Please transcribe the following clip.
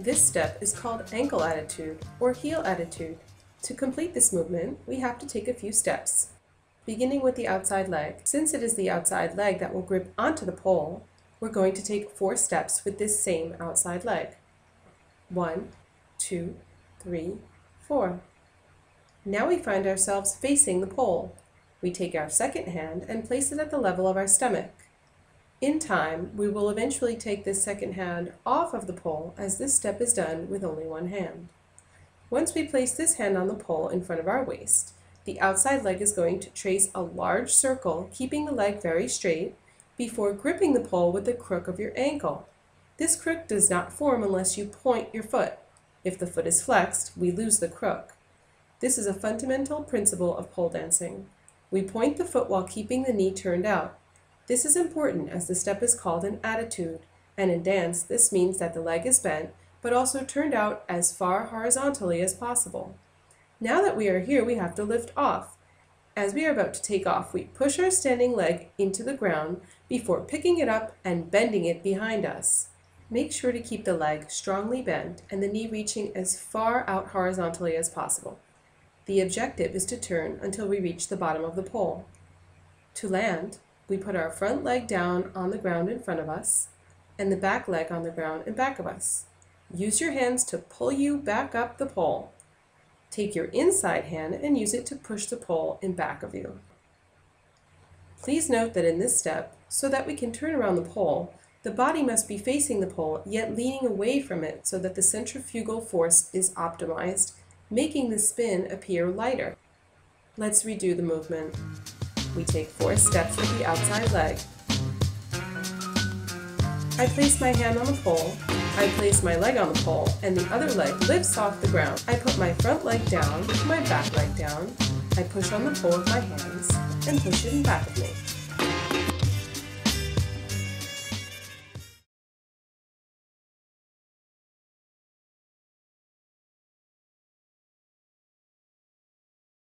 This step is called ankle attitude or heel attitude. To complete this movement, we have to take a few steps. Beginning with the outside leg. Since it is the outside leg that will grip onto the pole, we're going to take 4 steps with this same outside leg. 1, 2, 3, 4. Now we find ourselves facing the pole. We take our second hand and place it at the level of our stomach. In time, we will eventually take this second hand off of the pole, as this step is done with only one hand. Once we place this hand on the pole in front of our waist, the outside leg is going to trace a large circle, keeping the leg very straight, before gripping the pole with the crook of your ankle. This crook does not form unless you point your foot. If the foot is flexed, we lose the crook. This is a fundamental principle of pole dancing. We point the foot while keeping the knee turned out. This is important as the step is called an attitude, and in dance this means that the leg is bent, but also turned out as far horizontally as possible. Now that we are here, we have to lift off. As we are about to take off, we push our standing leg into the ground before picking it up and bending it behind us. Make sure to keep the leg strongly bent and the knee reaching as far out horizontally as possible. The objective is to turn until we reach the bottom of the pole. To land, we put our front leg down on the ground in front of us and the back leg on the ground in back of us. Use your hands to pull you back up the pole. Take your inside hand and use it to push the pole in back of you. Please note that in this step, so that we can turn around the pole, the body must be facing the pole yet leaning away from it so that the centrifugal force is optimized, making the spin appear lighter. Let's redo the movement. We take 4 steps with the outside leg. I place my hand on the pole, I place my leg on the pole, and the other leg lifts off the ground. I put my front leg down, my back leg down, I push on the pole with my hands, and push it in back of me.